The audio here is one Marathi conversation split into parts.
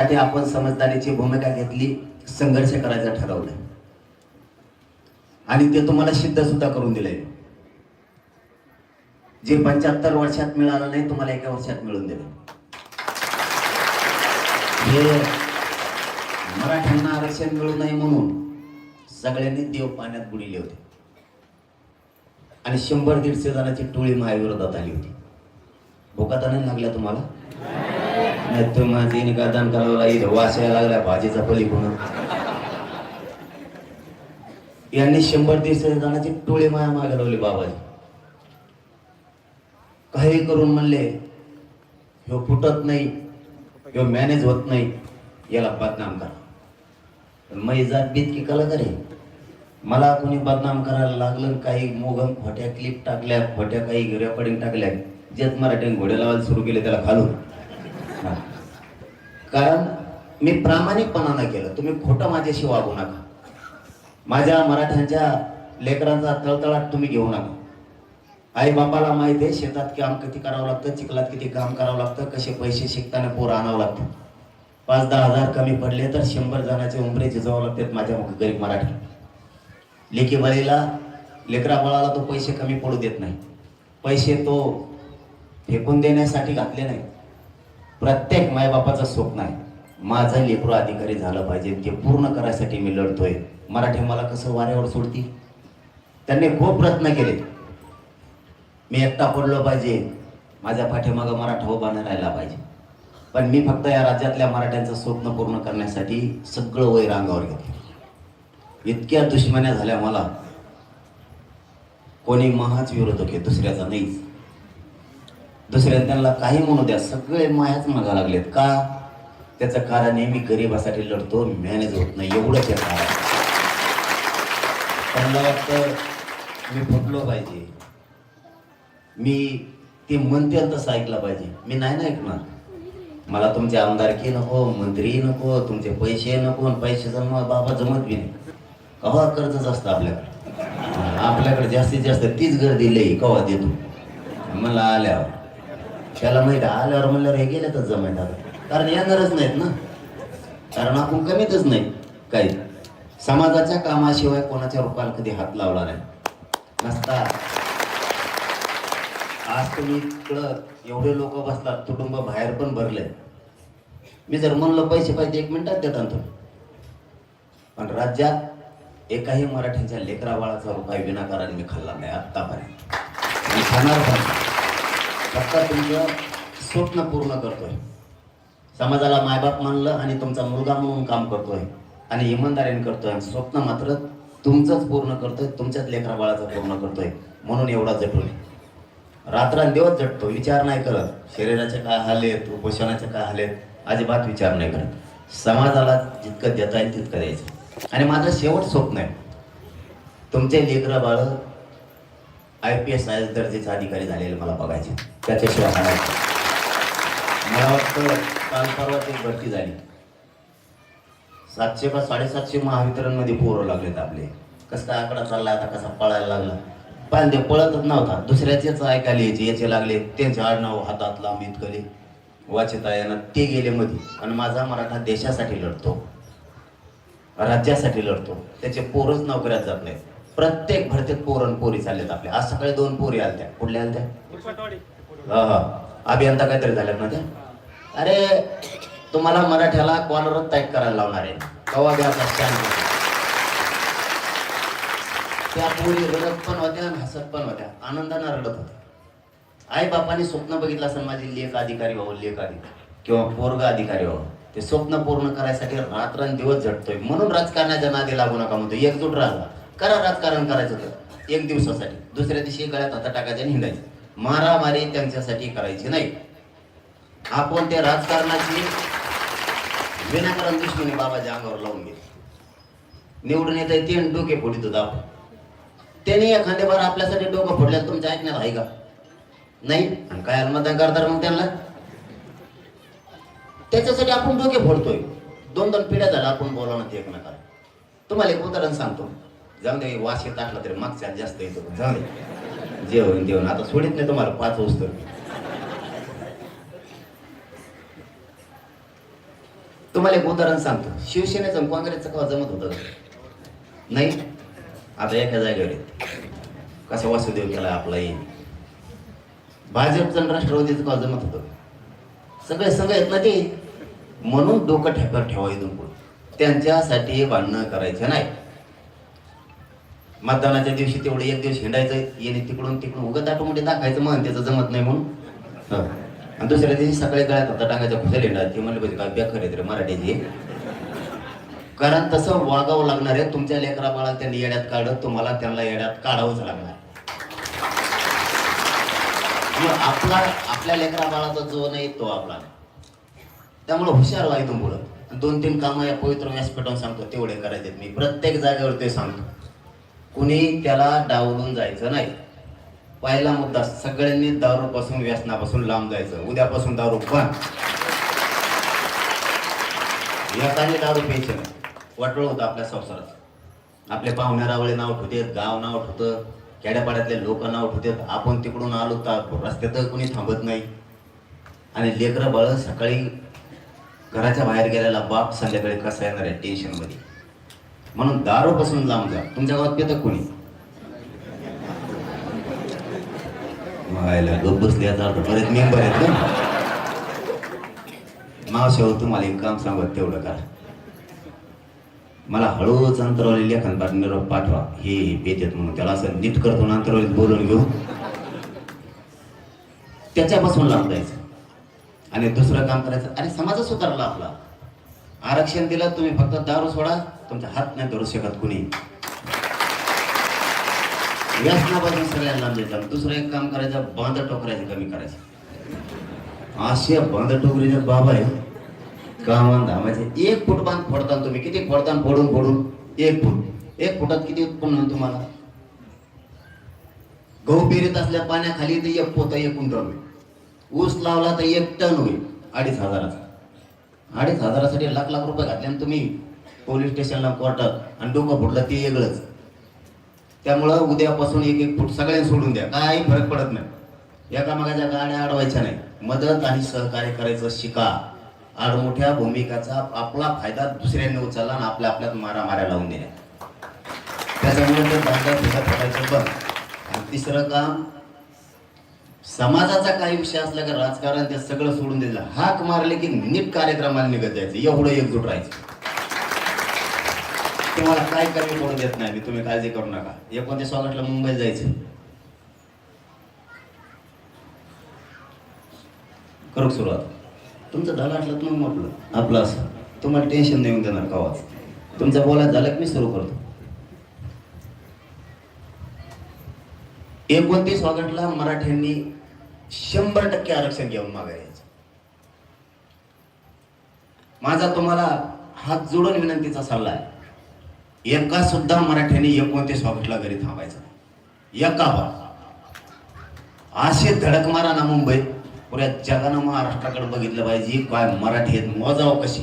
त्यासाठी आपण समजदारीची भूमिका घेतली, संघर्ष करायचं ठरवलं आणि ते तुम्हाला सिद्ध सुद्धा करून दिलंय. जे 75 वर्षात मिळालं नाही तुम्हाला एका वर्षात मिळून दिलं. हे मराठ्यांना आरक्षण मिळू नये म्हणून सगळ्यांनी देव पाण्यात बुडिले होते आणि 100-150 जणांची टोळी महाविरोधात आली होती. भोका तर नाही लागल्या तुम्हाला? नाही तर माझी निकादान करावं लागेल, वास यायला लागला भाजीचा पलीकडून. यांनी 100-150 जणांची टोळी माया मागे लावली. बाबाजी काही करून म्हणले ह्यो फुटत नाही, ह्यो मॅनेज होत नाही, याला बदनाम करा. मै जात बीत की कलाकार आहे. मला कोणी बदनाम करायला लागलं, काही मोगम खोट्या क्लिप टाकल्या, खोट्या काही रेकॉर्डिंग टाकल्या, जेच मराठीने घोडे लावायला सुरू केले त्याला खालून. कारण मी प्रामाणिकपणानं केलं. तुम्ही खोटं माझ्याशी वागू नका. माझ्या मराठ्यांच्या लेकरांचा तळतळाट तुम्ही घेऊ नका. आई बापाला माहिती आहे शेतात काम किती करावं लागतं, चिखलात किती काम करावं लागतं, कसे पैसे शिकताना पोरं आणावं लागतं. 5-10 हजार कमी पडले तर 100 जणांचे उंबरे झिजवावं लागतात. माझ्या गरीब मराठी लेकी बाळीला, लेकरा बाळाला तो पैसे कमी पडू देत नाही. पैसे तो फेकून देण्यासाठी घातले नाही. प्रत्येक मायबापाचं स्वप्न आहे माझं लेकरू अधिकारी झालं पाहिजे, ते पूर्ण करायसाठी मी लढतोय. मराठी मला कसं वाऱ्यावर सोडतील? त्यांनी खूप प्रयत्न केले. मी एकटा पडलो पाहिजे, माझ्या पाठीमागं मराठा उभा नाही राहिला पाहिजे. पण मी फक्त या राज्यातल्या मराठ्यांचं स्वप्न पूर्ण करण्यासाठी सगळं वैर अंगावर घेतलं. इतक्या दुश्मन्या झाल्या मला. कोणी महाच विरोधक आहे, दुसऱ्याचा नाहीच. दुसऱ्या त्यांना काही म्हणू द्या, सगळे मायाच मागा लागलेत. का? त्याचं कारण आहे मी गरिबासाठी लढतो, मॅनेज होत नाही, एवढंच आहे कारण. त्यांना वाटतं मी फुटलो पाहिजे, मी ते म्हणते तसं ऐकलं पाहिजे. मी नाही ना ऐकणार. मला तुमचे आमदारकी नको, मंत्री नको, तुमचे पैसे नको. पैशाचं मग बाबा जमत बी नाही. कवा कर्जच असतं आपल्याकडे. आपल्याकडे जास्तीत जास्त तीच गर्दी लई कवा देतो मला आल्यावर. त्याला माहिती आल्यावर म्हणल्यावर हे गेले तर जमायला, कारण येणारच नाहीत ना. कारण आपण कमीतच नाही काही. समाजाच्या कामाशिवाय कोणाच्या रूपाला कधी हात लावला नाही नसता. आज तुम्ही इकडं एवढे लोक बसतात, कुटुंब बाहेर पण भरले. मी जर म्हणलं पैसे पाहिजे 1 मिनिटात देता तुम्ही. पण राज्यात एकाही मराठीच्या लेकरा बाळाचा रुपये विनाकाराने मी खाल्ला नाही आत्तापर्यंत. मी खाणार पण. फक्त तुमचं स्वप्न पूर्ण करतोय. समाजाला मायबाप मानलं आणि तुमचा मुलगा म्हणून काम करतोय आणि इमानदारीने करतोय. आणि स्वप्न मात्र तुमचंच पूर्ण करतोय, तुमच्याच लेकरा बाळाचं पूर्ण करतोय. म्हणून एवढा जटून रात्रंदिवस झटतो. विचार नाही करत शरीराचे काय हाल आहेत, उपोषणाचे काय हाल आहेत, अजिबात विचार नाही करत. समाजाला जितकं देता येईल तितकं द्यायचं. आणि माझं शेवट स्वप्न आहे तुमचे लेकरं बाळ IPS दर्जाचे अधिकारी झालेले मला बघायचे. त्याच्याशिवाय हाणायचं. मला वाटतं काल परवाच एक भरती झाली. 700 का 750 महावितरणमध्ये पोरं लागलेत आपले. कसं काय आकडा चालला आता, कसा पळायला लागला. पण ते पळतच नव्हता. दुसऱ्याचेच ऐकायला यायचे, याचे लागले, त्यांचे आडनाव हातात लांब इतकले वाचता येणार. ते गेले मध्ये. आणि माझा मराठा देशासाठी लढतो, राज्यासाठी लढतो. त्याचे पोरच नोकऱ्यात जात नाहीत. प्रत्येक भरतीत पोरण पोरी चाललेत आपल्या. आज सकाळी 2 पोरी आलत्या. कुठल्या आलत्या? अभियंता काहीतरी झाल्यात ना त्या. अरे तुम्हाला मराठ्याला कॉलरच टाईप करायला लावणार आहे कवा द्या. त्या पोरी रडत पण होत्या आणि हसत पण होत्या, आनंदानं रडत होत्या. आई बापाने स्वप्न बघितलं असेल माझी लेक अधिकारी व्हावं, लेक अधिकारी किंवा पोरगा अधिकारी व्हावं. ते स्वप्न पूर्ण करायसाठी रात्रंदिवस झटतोय. म्हणून राजकारणाच्या नादी लागू नका म्हणतो. एकजूट राहा. करा राजकारण करायचं तर 1 दिवसासाठी, दुसऱ्या दिवशी गळ्यात हात टाकायचे आणि हिंडायचे. मारामारी त्यांच्यासाठी करायची नाही. आपण ते राजकारणाची विनाकारण दुश्मनी बाबाच्या अंगावर लावून घेतली. निवडून येत आहे ते डोके फोडीत होता आपण. त्यांनी एखाद्या बार आपल्यासाठी डोकं फोडल्यास तुमच्या ऐकण्यात आहे का? नाही. आणि काय मतदान करतात मग त्यांना? त्याच्यासाठी आपण डोके फोडतोय. 2-2 पिढ्या झाल्या आपण बोलावणं एकमेकाला. तुम्हाला एक उदाहरण सांगतो. जाऊ दे, वास येत असला तरी मागच्या जास्त येतो. जाऊ दे, जेवण देऊन आता सोडित नाही तुम्हाला 5 वाजता. तुम्हाला एक उदाहरण सांगतो. शिवसेनेचं आणि काँग्रेसचं केव्हा जमत होतं नाही. आता एका जागेवर कसा वासुदेव केला आपला येईल. भाजपचं आणि राष्ट्रवादीचं केव्हा जमत होतं. सगळे सगळे आहेत ना ते. म्हणून डोकं ठेकर ठेवा इथून पुढे. त्यांच्यासाठी भांडणं करायचं नाही. मतदानाच्या दिवशी तेवढं एक दिवस हिंडायचं येणे तिकडून तिकडून उगत आटोमध्ये दाखायचं मन त्याचं जमत नाही म्हणून. आणि दुसऱ्या दिवशी सकाळी गळ्यात होता टांगायचा खुशाल हिंडा ते म्हणले पाहिजे काय बेकार आहेत रे मराठीची. कारण तसं वागावं लागणार आहे. तुमच्या लेकरा बाळा त्यांनी येड्यात काढत तुम्हाला त्यांना येड्यात काढावंच लागणार. आपल्या लेकरा बाळाचा जो नाही तो आपला. त्यामुळे हुशार व्हा इथून पुढं. 2-3 कामं या पवित्र व्यासपीठावर सांगतो तेवढे करायचे. मी प्रत्येक जागेवर ते सांगतो. कुणी त्याला डावलून जायचं नाही. पहिला मुद्दा, सगळ्यांनी दारूपासून व्यसनापासून लांब जायचं. उद्यापासून दारू बंद. यासाठी दारू प्यायचं नाही. वाटोळ होतं आपल्या संसारात. आपले पाहुण्या रावळे नाव ठेवते, गाव नाव ठेवतं, खेड्यापाड्यातले लोक नाव ठेवतात. आपण तिकडून आलो तर रस्त्यात कुणी थांबत नाही. आणि लेकरं बाळ सकाळी घराच्या बाहेर गेलेला बाप संध्याकाळी कसा येणार आहे टेन्शनमध्ये. म्हणून दारूपासून लांब जा. तुमच्या गावात पितं कोणी मागायला गप बसले बरेच मेंबर आहेत ना. मावशेवर तुम्हाला एक काम सांगत तेवढं करा. मला हळूच अंतरवाली लेखन निरोप पाठवा. हे पेतेत म्हणून त्याला असं नीट करतो ना अंतरवालीत बोलून घेऊ. त्याच्यापासून लांब जायचं. आणि दुसरं काम करायचं. अरे समाज सुधारला आपला. आरक्षण दिलं तुम्ही फक्त दारू सोडा. तुमचा हात नाही धरू शकत कुणी. व्यसनापासून सगळ्यांना लांब जायचं. दुसरं एक काम करायचं, बांध टोकरायचं कमी करायचं. असे बांध टोकरीचे बाबा आहे कामान धामाचे. 1 फूट बांध फोडताना तुम्ही किती फोडताना फोडून 1 फुटात किती उत्पन्न तुम्हाला. गहू पेरीत असल्या पाण्याखाली तर 1 पोतं 1 क्विंटल. ऊस लावला तर 1 टन होईल 2,500. 2,500साठी लाख लाख रुपये घातले आणि तुम्ही पोलीस स्टेशनला कोर्टात आणि डोकं फुटलं ते वेगळंच. त्यामुळं उद्यापासून 1-1 फूट सगळ्यांनी सोडून द्या. काही फरक पडत नाही. एकामेकाच्या गाड्या अडवायच्या नाही. मदत आणि सहकार्य करायचं शिका. आडमोठ्या भूमिकाचा आपला फायदा दुसऱ्यांनी उचलला आणि आपल्यात मारामाऱ्या लावून दिल्या. त्याच्यामुळे ते दांडा फेका पडायचं बंद. आणि तिसरं काम, समाजाचा काही विषय असला की राजकारण ते सगळं सोडून दिलं. हाक मारले की नीट कार्यक्रमाला निघत जायचं. एवढं एकजूट राहायचं. तुम्हाला काय कमी पडू देत नाही मी. तुम्ही काळजी करू नका. 29 ऑगस्टला मुंबईला जायचं. करू सुरुवात. तुमचं झालं असलं तर मग आपलं असं तुम्हाला टेन्शन देऊन देणार कावाच. तुमचं बोलायचं झालं की मी सुरू करतो. 29 ऑगस्टला मराठ्यांनी 100% आरक्षण घेऊन मागायचं. माझा तुम्हाला हात जोडून विनंतीचा सल्ला आहे. एका सुद्धा मराठ्यांनी 29 ऑगस्टला घरी थांबायचं नाही. एका असे धडक मारा ना मुंबईत, पुऱ्या जगानं महाराष्ट्राकडे बघितलं पाहिजे. काय मराठी आहेत मोजाव कशी.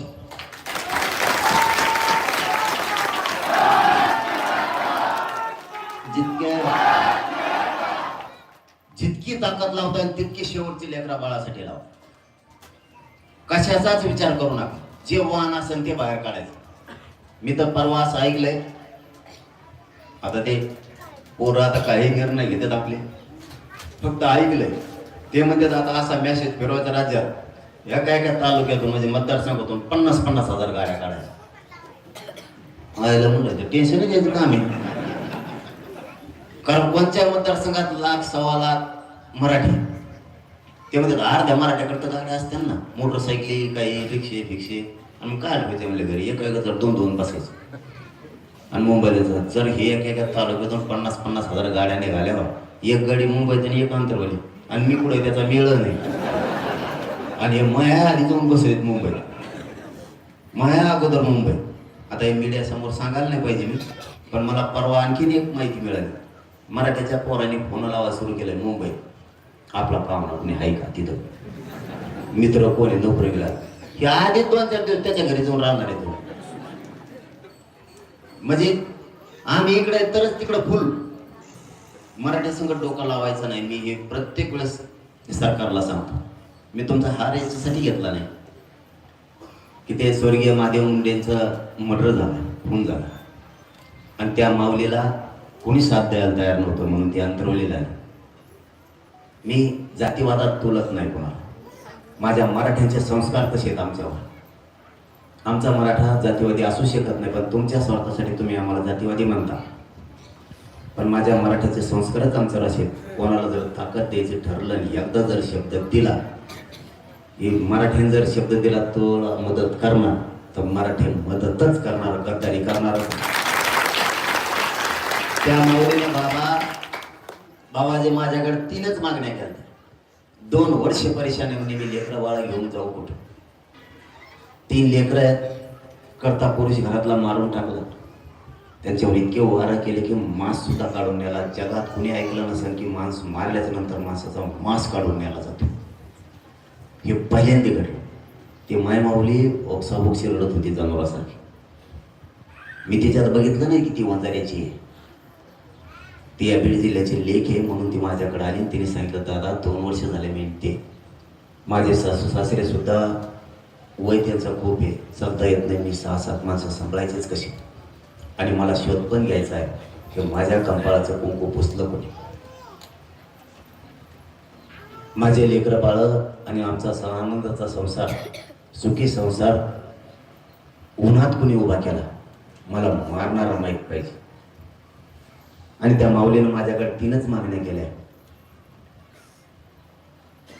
जितकी ताकद लावता येईल तितकी शेवटची लेकरा बाळासाठी लावा. कशाचाच विचार करू नका. जे वाहन असेल ते बाहेर काढायचं. मी तर परवा असं ऐकलंय. आता ते पोरं आता काही निर्णय घेतात आपले. फक्त ऐकलंय ते म्हणतात आता असा मेसेज फिरवायचा राज्यात एका तालुक्यातून म्हणजे मतदारसंघातून 50-50 हजार गाड्या काढायच्या. म्हणलं टेन्शन घ्यायचं काम आहे. कारण कोणत्या मतदारसंघात 1,00,000-1,15,000 मराठी. ते म्हणतात अर्ध्या मराठ्याकडे गाड्या असतात ना, मोटरसायकली काही रिक्षे. आणि काय आलं ते म्हणले घरी एका जर 2-2 बसायचं. आणि मुंबईला जर हे एका तालुक्यातून 50-50 हजार गाड्या निघाल्या. एक गाडी मुंबईत आणि एक अंतरवाली. आणि मी पुढे त्याचा मेळ नाही. आणि माया आधी जाऊन बसलेत मुंबईला. माया अगोदर मुंबई. आता हे मीडिया समोर सांगायला नाही पाहिजे मी, पण मला परवा आणखीन एक माहिती मिळाली. मराठ्याच्या पोरांनी फोन लावा सुरू केलंय मुंबईत. आपला पाहुणा कोणी आहे का तिथं, मित्र कोणी नोकरी गेला. हे आधी 2-4 दिवस त्याच्या घरी जाऊन राहणार आहे. म्हणजे आम्ही इकडे तरच तिकडं फुल. मराठी संकट डोकं लावायचं नाही. मी हे प्रत्येक वेळेस सरकारला सांगतो. मी तुमचा हार याच्यासाठी घेतला नाही. की ते स्वर्गीय महादेव मुंडेंचं मर्डर झालं, खून झाला, आणि त्या माऊलीला कोणी साथ द्यायला तयार नव्हतं म्हणून ते अंतरवलेलं आहे. मी जातीवादात तोलत नाही कोणाला. माझ्या मराठ्यांचे संस्कार कसे आहेत आमच्यावर. आमचा मराठा जातीवादी असू शकत नाही, पण तुमच्या स्वार्थासाठी तुम्ही आम्हाला जातीवादी म्हणता. पण माझ्या मराठ्याचे संस्कारच आमच्यावर असे. कोणाला जर ताकद द्यायचं ठरलं आणि एकदा जर शब्द दिला, ही मराठ्याने जर शब्द दिला तो मदत करणार, तर मराठी मदतच करणार, गद्दारी करणार. त्या माऊलीने बाबाजी माझ्याकडे 3च मागण्या केल्या. 2 वर्ष परेशानी मी लेकरं बाळा घेऊन जाऊ कुठं. 3 लेकरं आहेत, करता पुरुष घरातला मारून टाकला. त्यांच्यावर इतके वारा केले की मांस सुद्धा काढून न्याला. जगात कुणी ऐकलं नसेल की मांस मारल्याच्या नंतर मांसाचा मांस काढून न्याला जातो. हे पहिल्यांदा घडलं. ते मायमाऊली ओक्साबोक्शी रडत होती जनावरासारखी. मी तिच्यात बघितलं नाही की ती वंजाऱ्याची आहे. ती या बीड जिल्ह्याची लेक आहे म्हणून ती माझ्याकडे आली. तिने सांगितलं, दादा 2 वर्ष झाले मी ते. माझे सासू सासरे सुद्धा वय त्यांचं खूप आहे, चालता येत नाही. मी 6-7 माणसं सांभाळायचेच कशी, आणि मला शोध पण घ्यायचा आहे की माझ्या कंपाळाचं कुंकू पुसलं कोणी. माझे लेकरं बाळ आणि आमचा आनंदाचा संसार, सुखी संसार उन्हात कुणी उभा केला, मला मारणारा माहीत पाहिजे. आणि त्या माऊलीनं माझ्याकडे 3च मागण्या केल्या.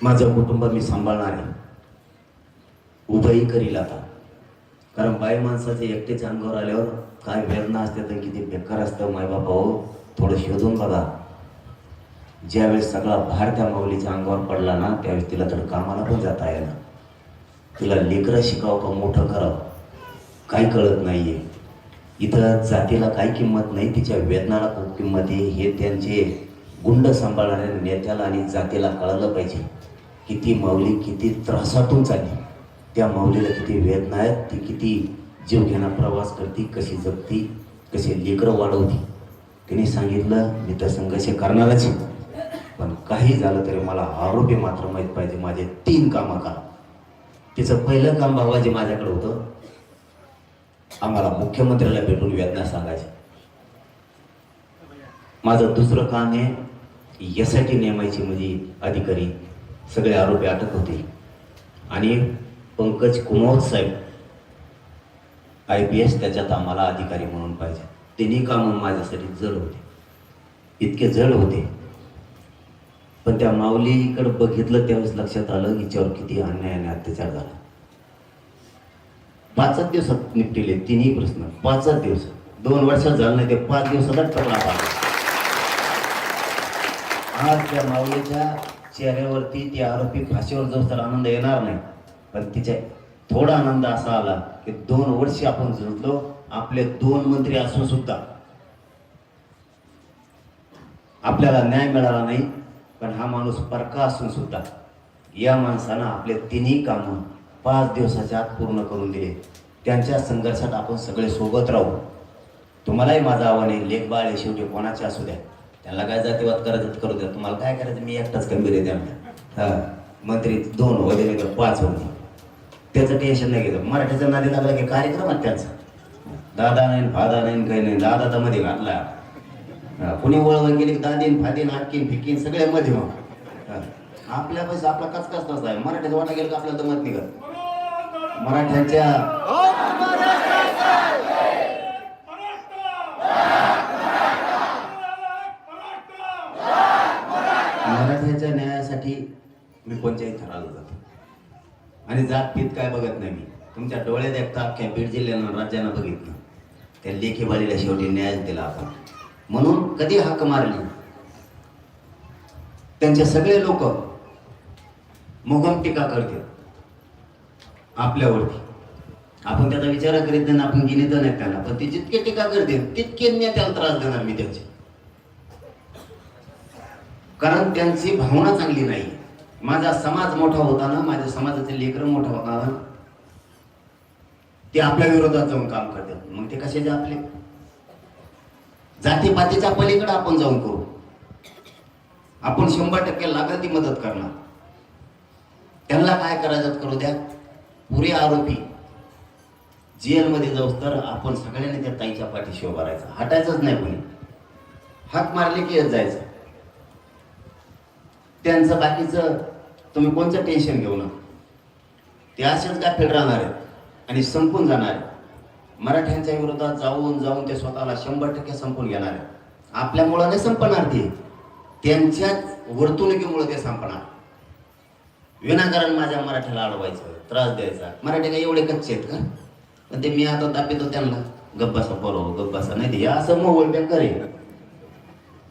माझं कुटुंब मी सांभाळणार आहे, उभंही करील आता. कारण बाई माणसाचे एकटेच अंगावर आल्यावर काय वेदना असते तर किती बेकार असतं. मायबापा हो, थोडं शोधून बघा. ज्यावेळेस सगळा भार त्या माऊलीच्या अंगावर पडला ना, त्यावेळेस तिला तर कामाला पण जाता येणार. तिला लेकरं शिकावं का मोठं करावं काही कळत नाहीये. इथं जातीला काही किंमत नाही, तिच्या वेदनाला खूप किंमत आहे. हे त्यांचे गुंड सांभाळणाऱ्या नेत्याला आणि जातीला कळलं पाहिजे की ती माऊली किती त्रासातून चालली, त्या माऊलीला किती वेदना आहेत, ती किती जीव घेणा प्रवास करते, कशी जगती, कशी लेकरं वाढवती. तिने सांगितलं मी तर संघर्ष करणारच, पण काही झालं तरी मला आरोपी मात्र माहीत पाहिजे. माझे 3 कामं करा. तिचं पहिलं काम बाबाजी माझ्याकडे होतं, आम्हाला मुख्यमंत्र्याला भेटून वेदना सांगायची. माझं दुसरं काम आहे यासाठी नेमायची म्हणजे अधिकारी, सगळे आरोपी अटक होते. आणि पंकज कुमावत साहेब IPS त्याच्यात आम्हाला अधिकारी म्हणून पाहिजे. तिन्ही कामं माझ्यासाठी जड होते, इतके जड होते. पण त्या माऊलीकडे बघितलं त्यावेळेस लक्षात आलं हिच्यावर किती अन्याय आणि अत्याचार झाला. 5च दिवसात निपटिले 3ही प्रश्न. 5च दिवस, 2 वर्षात झालं नाही ते 5 दिवसातच टपला पाहिजे. आज त्या माऊलीच्या चेहऱ्यावरती ती आरोपी फाशीवर जाऊ तर आनंद येणार नाही, पण तिच्या थोडा आनंद असा आला की 2 वर्ष आपण झुंजलो. आपले 2 मंत्री असून सुद्धा आपल्याला न्याय मिळाला नाही. पण हा माणूस परका असून सुद्धा या माणसानं आपले 3ही कामं 5 दिवसाच्या आत पूर्ण करून दिले. त्यांच्या संघर्षात आपण सगळे सोबत राहू. तुम्हालाही माझं आव्हान आहे, लेख बाळ आहे शेवटी कोणाचे असू द्या, त्यांना काय जातीवाद करायचं करू द्या. तुम्हाला काय करायचं, मी एकटाच गंभीर आहे त्यांना. मंत्री 2 होते नाही तर 5 होते, त्याचं टेन्शन नाही घेतं. मराठीचा नादी लागला की कार्यक्रम आहे त्यांचा. दादा नाही फादा नाही काही नाही, दादा तर मध्ये घातला. कुणी वळवण गेली की दादीन फादीन हातकीन फिकीन सगळे मध्ये. मग आपल्या पैसा आपला कचकच नसता आहे. मराठीचा वाटा गेला की आपल्याला दमत निघत. मराठ्यांच्या न्यायासाठी मी कोणत्याही थराला जातो. आणि जातपीत काय बघत नाही. मी तुमच्या डोळ्यात एकटा अख्ख्या बीड जिल्ह्यानं राज्यानं बघितलं. त्या लेखीबाळीला शेवटी न्याय दिला आपण. म्हणून कधी हाक मारली त्यांचे सगळे लोक मुगम टीका करते आपल्यावरती. आपण त्याचा विचार करीत नाही, आपण गिनीत नाही त्यांना. पण ते जितके टीका करते तितके मी त्याला त्रास देणार मी त्याची. कारण त्यांची भावना चांगली नाही. माझा समाज मोठा होताना, माझ्या समाजाचे लेकरं मोठा होताना ते आपल्या विरोधात जाऊन काम करतात. मग ते कशाचे आपले जातीपातीच्या पलीकडे आपण जाऊन करू. आपण 100% लागत ती मदत करणार. त्यांना काय करायचं करू द्या. पुरे आरोपी जेलमध्ये जाऊस तर आपण सगळ्यांनी त्या ताईच्या पाठीशी उभा राहायचं, हटायचंच नाही कोणी. हाक मारले की येत जायचं. त्यांचं बाकीचं तुम्ही कोणतं टेन्शन घेऊ नका. ते असेच गाफील राहणार आहेत आणि संपून जाणार आहेत. मराठ्यांच्या विरोधात जाऊन जाऊन ते स्वतःला 100% संपून घेणार आहेत. आपल्यामुळं नाही संपणार ते, त्यांच्याच वर्तणुकीमुळे ते संपणार. विनाकारण माझ्या मराठ्याला अडवायचं, त्रास द्यायचा. मराठी काय एवढे कच्चे आहेत का? पण ते मी आता दाखवतो त्यांना, गप्पासा बरोबर गप्पासा नाही ते असं मोबाईल बेकार आहे.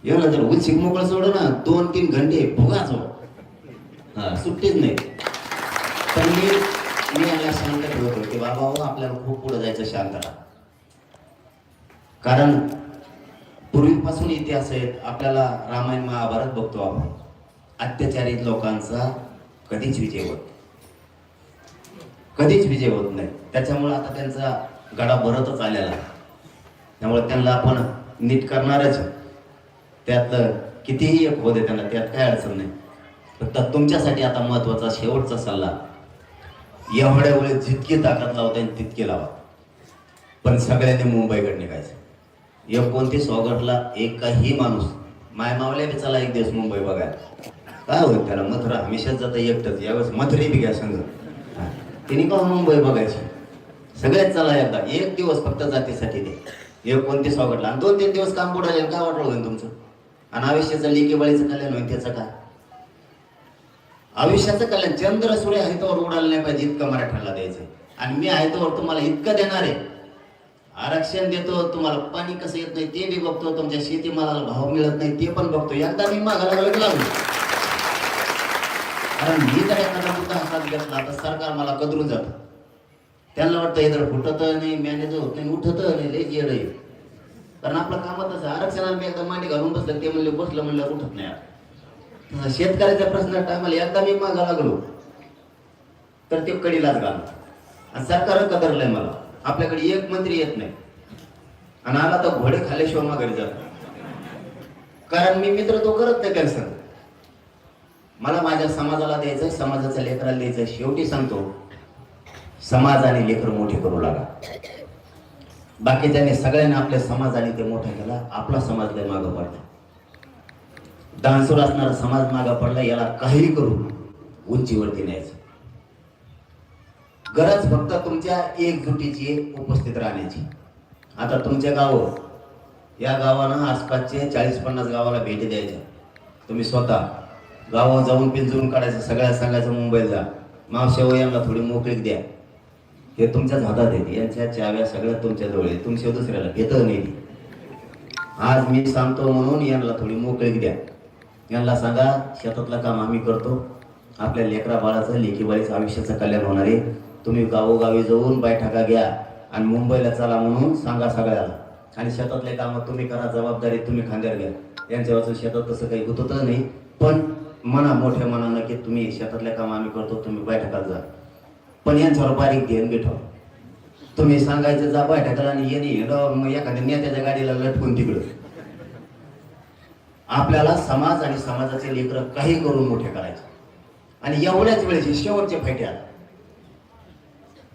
एवढं जर उलशिक मोकळं सोडं ना 2-3 घंटे फुगाच हो, हा सुट्टीच नाही. पण मी याला शांत ठेवतो की बाबा हो आपल्याला खूप पुढे जायचं, शांत राहा. कारण पूर्वीपासून इतिहास आहेत. आपल्याला रामायण महाभारत बघतो आपण, अत्याचारित लोकांचा कधीच विजय होत, कधीच विजय होत नाही. त्याच्यामुळे आता त्यांचा गडा भरतच आलेला, त्यामुळे त्यांना आपण नीट करणारच. त्यात कितीही एक होते त्यांना, त्यात काय अडचण नाही. फक्त तुमच्यासाठी आता महत्वाचा शेवटचा सल्ला, एवढ्या वेळेस जितकी ताकद लावता येईल तितकी लावा, पण सगळ्यांनी मुंबईकडे निघायचं. 29 ऑगस्टला एकही माणूस माय मावल्या बी चला एक दिवस मुंबई बघायला, काय होईल त्याला, मथुरा हमेशाच जातं एकटंच, यावेळेस मथुरे बी घ्या संग, तिने का मुंबई बघायची. सगळ्यात चला एकदा एक दिवस फक्त जातीसाठी दे 29 ऑगस्टला, आणि 2-3 दिवस काम बुडाले काय वाटलं होईल तुमचं. आणि आयुष्याचं लेकीबाळीचं कल्याण होईल, त्याचं काय. आयुष्याचं कल्याण चंद्र सूर्य आहे तोवर उडालं नाही पाहिजे इतकं मराठ्याला द्यायचं. आणि मी आहे तोवर तुम्हाला इतकं देणार आहे. आरक्षण देतो, तुम्हाला पाणी कसं येत नाही ते बी बघतो, तुमच्या शेतीमालाला भाव मिळत नाही ते पण बघतो. एकदा मी मागायला लागलो, कारण मी जर एखादा मुद्दा हातात घेतला तर सरकार मला कदरून जातं. त्यांना वाटतं इतर फुटत नाही, मॅनेज होत नाही, उठत नाही, लय जेड आहे. कारण आपलं कामातच आरक्षणाला मी एकदा मांडी घालून बसलं, ते म्हणले बसलं म्हणलं उठत नाही. शेतकऱ्याच्या प्रश्न टायमाला एकदा मी मागा लागलो तर ते कडीलाच घालणार. आणि सरकार कदरलंय मला. आपल्याकडे एक मंत्री येत नाही आणि आला तर घोडे खाल्ल्याशिवाय माघारी जातो. कारण मी मित्र तो करत नाही कॅन्सर. मला माझ्या समाजाला द्यायचंय, समाजाच्या लेकराला द्यायचंय. शेवटी सांगतो, समाज आणि लेकर मोठे करू लागा. बाकीच्याने सगळ्यांनी आपल्या समाजाने ते मोठा केला, आपला समाज लय मागं पडला. डान्सवर असणारा समाज मागा पडला, याला काही करू उंचीवरती न्यायचं. गरज फक्त तुमच्या एकजुटीची, उपस्थित राहण्याची. आता तुमच्या गाव, या गावानं आसपासचे 40-50 गावाला भेटी द्यायच्या. तुम्ही स्वतः गावावर जाऊन पिंजून काढायचं, सगळ्या सांगायचं मुंबईला जा, मावशेव यांना थोडी मोकळीक द्या. हे तुमच्याच हातात येते, यांच्या चाव्या सगळ्या तुमच्याजवळ आहे. तुमच्या दुसऱ्याला घेतं नाही. आज मी सांगतो म्हणून यांना थोडी मोकळीक द्या. यांना सांगा शेतातलं काम आम्ही करतो, आपल्या लेकरा बाळाचं लेकीबाळीचं आयुष्याचं कल्याण होणार आहे. तुम्ही गावोगावी जाऊन बैठका घ्या आणि मुंबईला चला म्हणून सांगा सगळ्याला. आणि शेतातले कामं तुम्ही करा, जबाबदारी तुम्ही खांद्यावर घ्या. यांच्यावरचं शेतात तसं काही होत नाही, पण म्हणा मोठ्या मनानं की तुम्ही शेतातले काम आम्ही करतो, तुम्ही बैठकात जा. पण यांच्यावर बारीक ध्यान ठेवा. तुम्ही सांगायचं जा बैठकाला आणि येणे एखाद्या नेत्याच्या गाडीला लटकून तिकडं. आपल्याला समाज आणि समाजाचे लेकर काही करून मोठे करायचे. आणि एवढ्याच वेळेचे शेवटचे फायटे आले.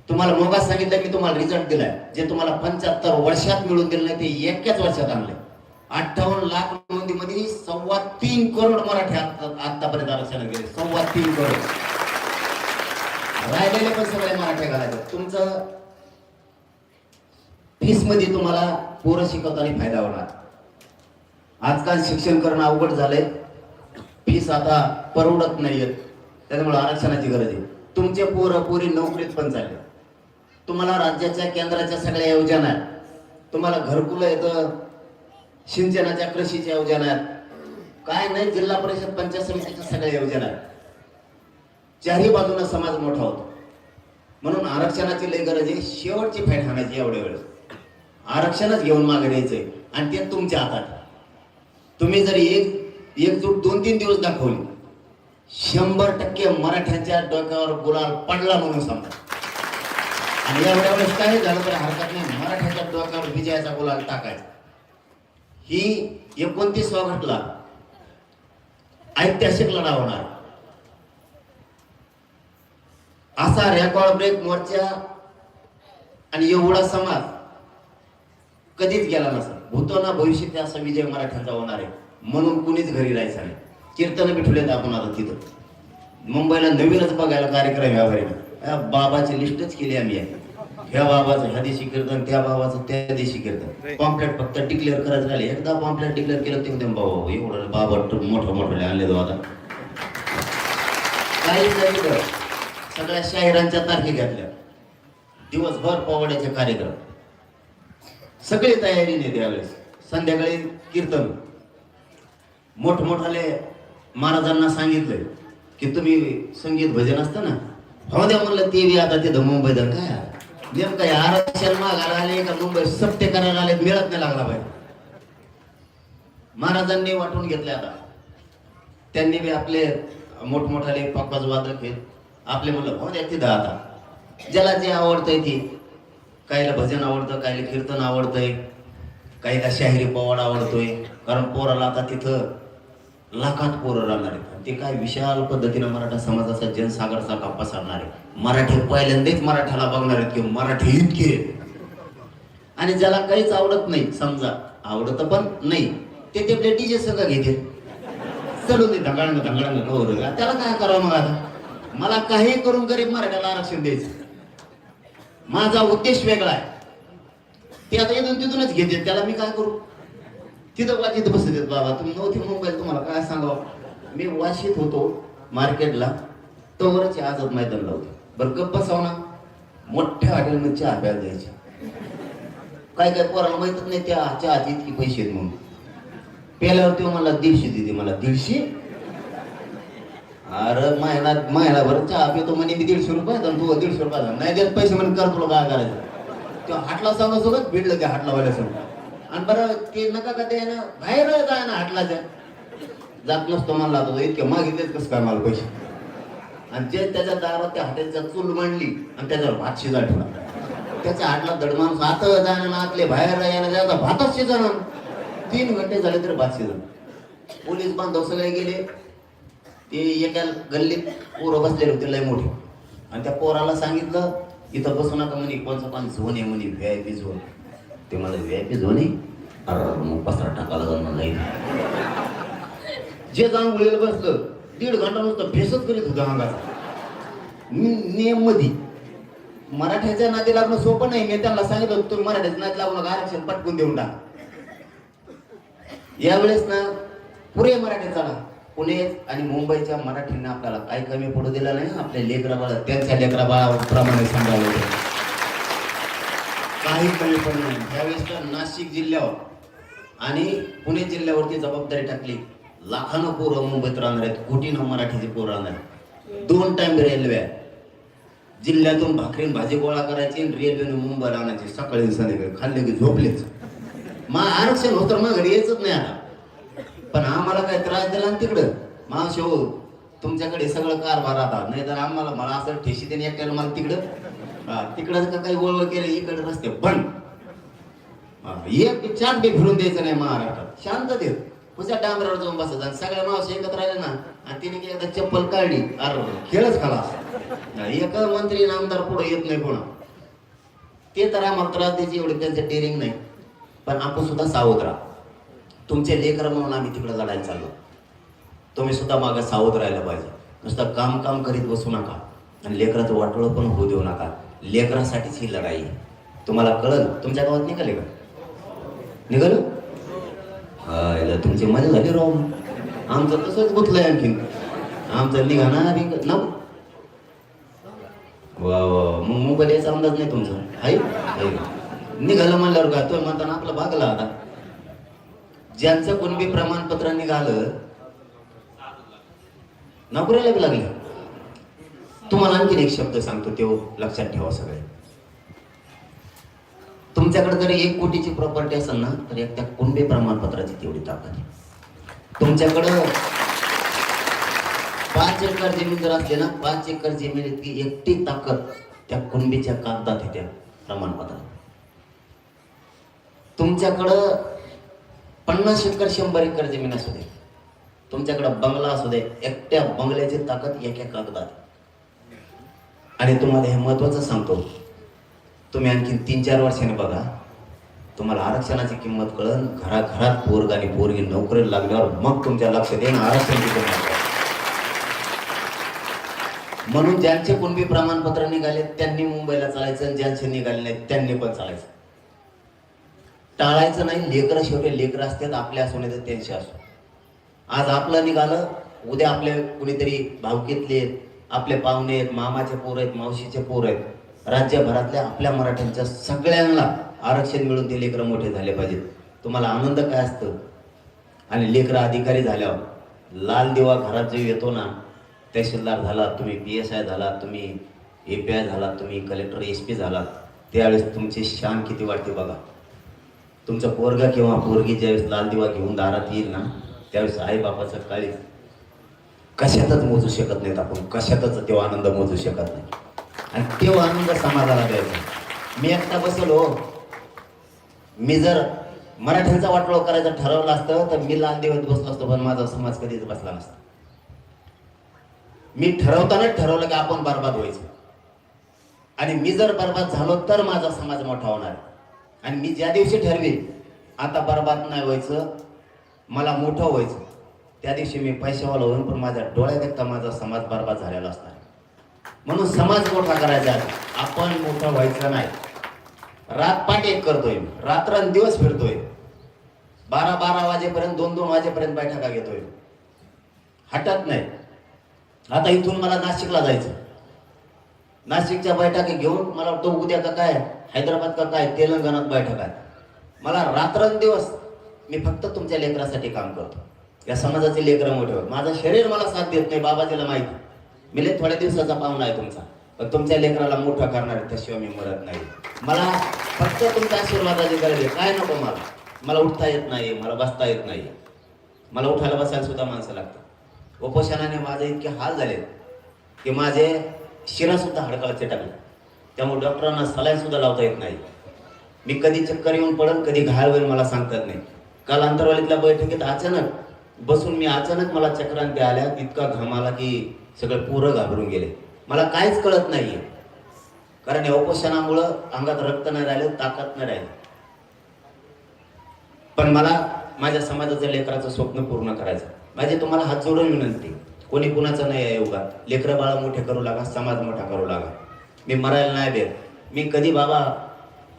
तुम्हाला मोगास सांगितलं, मी तुम्हाला रिझल्ट दिलाय. जे तुम्हाला 75 वर्षात मिळून दिलं नाही ते एकाच वर्षात आणलंय. 58 लाख नोंदीमध्ये 3.25 करोड मराठी आतापर्यंत आरक्षण गेले. 3.25 करोड. राहिलेले पण सगळे मराठे घालायचे. तुमचं फीस मध्ये तुम्हाला पोरं शिकवताना फायदा होणार. आजकाल शिक्षण करणं अवघड झालंय, फीस आता परवडत नाहीये, त्याच्यामुळे आरक्षणाची गरज आहे. तुमचे पोरं पोरी नोकरीत पण चालले. तुम्हाला राज्याच्या केंद्राच्या सगळ्या योजना आहेत. तुम्हाला घरकुलं येतं, सिंचनाच्या कृषीच्या योजना आहेत, काय नाही जिल्हा परिषद पंचायत समितीच्या सगळ्या योजना आहेत. चारही बाजूला समाज मोठा होतो. म्हणून आरक्षणाची लय गरज आहे. शेवटची फाईट हाणायची एवढ्या वेळेस. आरक्षणच घेऊन मागे द्यायचंय आणि ते तुमच्या हातात. तुम्ही जर एकजूट 2-3 दिवस दाखवली, 100% मराठ्यांच्या डोक्यावर गुलाल पडला म्हणून समजा. आणि एवढ्या वेळेस काही झालं तरी हरकत नाही, मराठ्यांच्या डोक्यावर विजयाचा गुलाल टाकायचा. ही 29 ऑगस्टला ऐतिहासिक लढा होणार. असा रेकॉर्ड ब्रेक मोर्चा आणि एवढा समाज कधीच गेला नसेल. भूतो ना भविष्यात असा विजय मराठ्यांचा होणार आहे, म्हणून कुणीच घरी राहायचं नाही. कीर्तन बिठवलेत आपण आता तिथं. मुंबईला नवीनच बघायला कार्यक्रम या बाबाची लिस्टच केली आम्ही आहे. ह्या बाबाचं ह्या दिवशी कीर्तन, त्या बाबाचं त्या दिवशी कीर्तन. पॉम्पलेट फक्त डिक्लेअर करायचं झाले. एकदा पॉम्पलेट डिक्लेअर केलं ते बाबा एवढं बाबा मोठं आणले तो आता काही नाही तर सगळ्या शाहिरांच्या तारखे घेतल्या. दिवसभर पोवाड्याचे कार्यक्रम, सगळी तयारीने त्यावेळेस. संध्याकाळी कीर्तन. मोठमोठाले महाराजांना सांगितलंय की तुम्ही संगीत भजन असतं ना, हो द्या म्हणलं ते बी आता तिथं मुंबईत काय नेमकं आरक्षण मागायला आले का मुंबई सप्ते करायला आले, मिळत नाही लागला पाहिजे. महाराजांनी वाटून घेतले. आता त्यांनी बी आपले मोठमोठाले पक्वाज वादक आहेत आपले म्हणलं हो द्या तिथं. आता ज्याला जे आवडतंय ते, काहीला भजन आवडतं, काहीला कीर्तन आवडतंय, काहीला शाहिरी पोवाडा आवडतोय. कारण पोराला आता तिथं लाखात पोरं राहणार आहेत. ते काय विशाल पद्धतीनं मराठा समाजाचा जनसागरसारखा पसरणार आहे. मराठी पहिल्यांदाच मराठ्याला बघणार आहेत की मराठी इतके. आणि ज्याला काहीच आवडत नाही, समजा आवडत पण नाही, ते आपले डीजे सगळं घेते चढून दे धंगाळंग त्याला काय करावं मग. आता मला काही करून गरीब मराठ्याला आरक्षण द्यायचं, माझा उद्देश वेगळा आहे. ते आता इथून तिथूनच घेते, त्याला मी काय करू. तिथं वाचित बसत देत बाबा. तुम्ही नव्हते मुंबईत, तुम्हाला काय सांगावं. मी वाशीत होतो मार्केटला, तोवरच आझाद मैदानला होते. बरं गप्प बसाव ना, मोठ्या हॉटेलमध्ये चहा प्यायला द्यायची. काय काय पोराला माहितच नाही त्या चहाचे इतके पैसे आहेत म्हणून. पेल्यावर तो मला 150 देते, मला 150. अरे महिनाभर चहा पितो म्हणे मी 150 रुपये, तू 150 रुपये नाही देत पैसे म्हणे, कर तुला काय करायचं. तेव्हा हाटला सांगा सोबत भिडलं त्या हाटला वाल्यासोबत. आणि बरं ते नका का ते ना बाहेर जाय ना हाटलाच्या जात नसतो म्हणला तो, इतके मागितलेच कसं काय मला पैसे. आणि जे त्याच्या दारात त्या हॉटेलच्या चूल मांडली आणि त्याच्यावर भात शिजा ठेवला. त्याच्या हाटला दड माणूस आता जाणं ना आतले बाहेर यायला त्याचा भातच शिजणं. 3 घंटे झाले तरी भात शिजणं. पोलीस बांधव सगळे गेले. ते एका गल्लीत पोरं बसलेले होते लय मोठे. आणि त्या पोराला सांगितलं इथं बसू नका म्हणे, कोणचं पण झोन आहे म्हणे, VIP झोन. ते मला VIP झोन आहे, अरे मग पसरा टाकायला जाऊन नाही. जे जाऊन गुळीला बसलं 1.5 घंटा नुसतं फेसच करीत होतं अंगाचा. नियम मध्ये मराठ्याच्या नादी लागणं सोपं नाही. मी त्यांना सांगितलं तुम्ही मराठ्याच्या नादी लागू नका, आरक्षण पटकून देऊन टाक. यावेळेस ना पुरे मराठी चढा. पुणे आणि मुंबईच्या मराठींना आपल्याला काही कमी पडू दिला नाही. आपल्या लेकरा बाळा त्यांच्या लेकरा बाळाप्रमाणे सांभाळलं होतं, काही कमी पडलं नाही. त्यावेळेस तर नाशिक जिल्ह्यावर आणि पुणे जिल्ह्यावरती जबाबदारी टाकली. लाखानं पोरं मुंबईत राहणार आहेत, कोटीनं मराठीचे पोरं राहणार आहेत. 2 टाइम रेल्वे, जिल्ह्यातून भाकरीन भाजी गोळा करायची, रेल्वेने मुंबईला आणायची. सकाळी संध्याकाळी खाल्ले की झोपलेच. मग आरक्षण होतं, मग घरी यायचंच नाही आता. पण आम्हाला काय त्रास दिला ना तिकडं. मावशी हो तुमच्याकडे सगळं कारभार आता, नाही तर आम्हाला मला असं ठेशी त्याने एकट्याला मला तिकडं का काही वळवळ केलं, इकडे रस्ते बंद. एक चाट बी फिरून द्यायचं नाही महाराष्ट्रात. शांततेत पुढच्या डांबरावर जाऊन बसायचं. आणि सगळ्या मावशी एकत्र राहिले ना, आणि तिने एकदा चप्पल काढली, अरे खेळच खाला. एक मंत्री आमदार पुढे येत नाही कोणा. ते तर आम्हाला त्रास द्यायची एवढी त्यांचं डेअरिंग नाही. पण आपण सुद्धा सावध राहा. तुमचे लेकर म्हणून आम्ही तिकडे लढायला चाललो. तुम्ही सुद्धा मागे सावध राहायला पाहिजे. नुसतं काम करीत बसू नका आणि लेकराचं वाटोळं पण होऊ देऊ नका. लेकरासाठीच ही लढाई. तुम्हाला कळलं. तुमच्या गावात निघाले का? निघालं हा, तुमची मजा झाली राहू. आमचं तसंच गुतलंय आणखीन. आमचं निघाणार ना वा मग मोबाईल याचा अंदाज नाही तुमचा आहे. निघालं म्हणल्यावर का तो म्हणताना आपला भागला. आता ज्यांचं कुणबी प्रमाणपत्र निघालं नोकरीला बी लागले. तुम्हाला आणखीन एक शब्द सांगतो, तो लक्षात ठेवा सगळे. तुमच्याकडे जरी 1 कोटीची प्रॉपर्टी असेल ना, तर एक त्या कुणबी प्रमाणपत्राची तेवढी ताकद आहे. तुमच्याकडं 5 एकर जमीन जर असले ना, 5 एकर जमीन इतकी एकटी ताकद त्या कुणबीच्या कागदात आहे, त्या प्रमाणपत्रात. तुमच्याकडं 50 एकर 100 एकर जमीन असू दे, तुमच्याकडं बंगला असू दे, एकट्या बंगल्याची ताकद एका कागदात. आणि तुम्हाला हे महत्वाचं सांगतो, तुम्ही आणखीन 3-4 वर्षांनी बघा, तुम्हाला आरक्षणाची किंमत कळन. घराघरात पोरग आणि पोरगी नोकरीला लागल्यावर मग तुमच्या लक्षात येईल आरक्षणाची किंमत. म्हणून ज्यांचे कुणबी प्रमाणपत्र निघाले त्यांनी मुंबईला चालायचं, आणि ज्यांचे निघाले नाहीत त्यांनी पण चालायचं. टाळायचं नाही. लेकरं शेवटी लेकरं असतात, आपल्या असो नाही तर त्यांचे असो. आज आपलं निघालं, उद्या आपले कुणीतरी भावकीतले आहेत, आपले पाहुणे आहेत, मामाचे पोर आहेत, मावशीचे पोर आहेत. राज्यभरातल्या आपल्या मराठ्यांच्या सगळ्यांना आरक्षण मिळून ते लेकरं मोठे झाले पाहिजेत. तुम्हाला आनंद काय असतं? आणि लेकरं अधिकारी झाल्यावर लाल दिवा घरात जो येतो ना, तहसीलदार झाला, तुम्ही PSI झाला, तुम्ही API झाला, तुम्ही कलेक्टर SP झालात, त्यावेळेस तुमची शान किती वाटते बघा. तुमचं पोरगा किंवा पोरगी ज्यावेळेस लाल दिवा घेऊन दारात येईल ना, त्यावेळेस आईबापाचं काळीज कशातच मोजू शकत नाहीत. आपण कशातच तो आनंद मोजू शकत नाही. आणि तो आनंद समाजाला द्यायचा. मी एकटा बसलो, मी जर मराठ्यांचा वाटोळा करायचं ठरवलं असतं तर मी लाल दिव्यात बसलो असतो, पण माझा समाज कधीच बसला नसता. मी ठरवतानाच ठरवलं की आपण बरबाद व्हायचं, आणि मी जर बरबाद झालो तर माझा समाज मोठा होणार. आणि मी ज्या दिवशी ठरवेन आता बरबाद नाही व्हायचं, मला मोठं व्हायचं, त्या दिवशी मी पैशावाला होईन, पण माझ्या डोळ्यात एकटा माझा समाज बरबाद झालेला असणार. म्हणून समाज मोठा करायचा, आपण मोठं व्हायचं नाही. रातपाट एक करतोय, रात्रंदिवस फिरतोय, 12-12 वाजेपर्यंत, 2-2 वाजेपर्यंत बैठका घेतोय, हटत नाही. आता इथून मला नाशिकला जायचं, नाशिकच्या बैठकी घेऊन मला वाटतं उद्या का काय हैदराबाद का काय तेलंगणात बैठक आहे. मला रात्रंदिवस मी फक्त तुमच्या लेकरासाठी काम करतो. या समाजाचे लेकरं मोठे होत. माझं शरीर मला साथ देत नाही, बाबाजीला माहिती. मी लय थोड्या दिवसाचा पाहुणा आहे तुमचा, पण तुमच्या लेकराला मोठं करणार आहे, त्याशिवाय मी मरत नाही. मला फक्त तुमच्या आशीर्वादाची गरज आहे. काय नको मला उठता येत नाही, मला बसता येत नाही, मला उठायला बसायला सुद्धा माणसं लागतात. उपोषणाने माझे इतके हाल झाले की माझे शिरासुद्धा हडकाला चिटकले. त्यामुळे डॉक्टरांना सलाईन सुद्धा लावता येत नाही. मी कधी चक्कर येऊन पडन, कधी घायल होईल मला सांगतात नाही. काल अंतरवालीतल्या बैठकीत अचानक बसून मी अचानक मला चक्रांती आल्या, इतका घाम आला की सगळे पोरं घाबरून गेले. मला काहीच कळत नाहीये, कारण या उपोषणामुळं अंगात रक्त नाही राहिलं, ताकद नाही राहिली. पण मला माझ्या समाजाचं लेकराचं स्वप्न पूर्ण करायचं. माझी तुम्हाला हात जोडून विनंती, कोणी कुणाचं नाही आहे योगा. लेकरं बाळ मोठे करू लागा, समाज मोठा करू लागा. मी मरायला नाही देत. मी कधी बाबा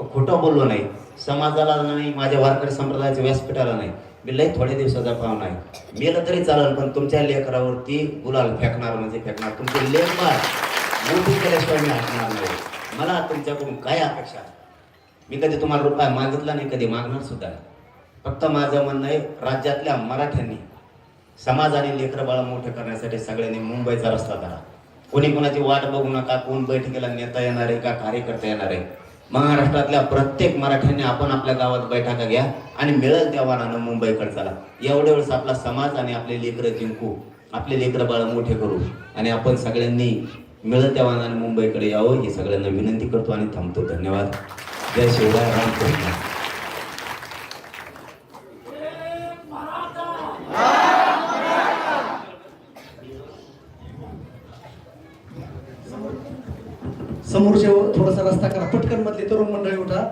खोटं बोललो नाही, समाजाला नाही, माझ्या वारकरी संप्रदायाच्या व्यासपीठाला नाही. मी लई थोड्या दिवसाचा पाहुणा आहे. मेलं तरी चालेल, पण तुमच्या लेकरावरती गुलाल फेकणार म्हणजे फेकणार. तुमचे लेकबाळ मोठी केल्याशिवाय मी हटणार नाही. मला तुमच्याकडून काय अपेक्षा? मी कधी तुम्हाला रुपया मागितला नाही, कधी मागणार सुद्धा नाही. फक्त माझं म्हणणं आहे, राज्यातल्या मराठ्यांनी समाज आणि लेकरं बाळा मोठे करण्यासाठी सगळ्यांनी मुंबईचा रस्ता धरा. कोणी कोणाची वाट बघू नका. कोण बैठकीला नेता येणार आहे का कार्यकर्ता येणार आहे. महाराष्ट्रातल्या प्रत्येक मराठ्यांनी आपण आपल्या गावात बैठका घ्या आणि मिळेल त्या वाहनानं मुंबईकडे चला. एवढ्या वेळेस आपला समाज आणि आपले लेकरं जिंकू, आपले लेकरं बाळ मोठे करू, आणि आपण सगळ्यांनी मिळेल त्या वाहनानं मुंबईकडे यावं ही सगळ्यांना विनंती करतो आणि थांबतो. धन्यवाद. जय शिवराय. रामकृष्ण. समोरचे थोडासा रस्ता करा. पटकन मधली तरुण मंडळी उठा.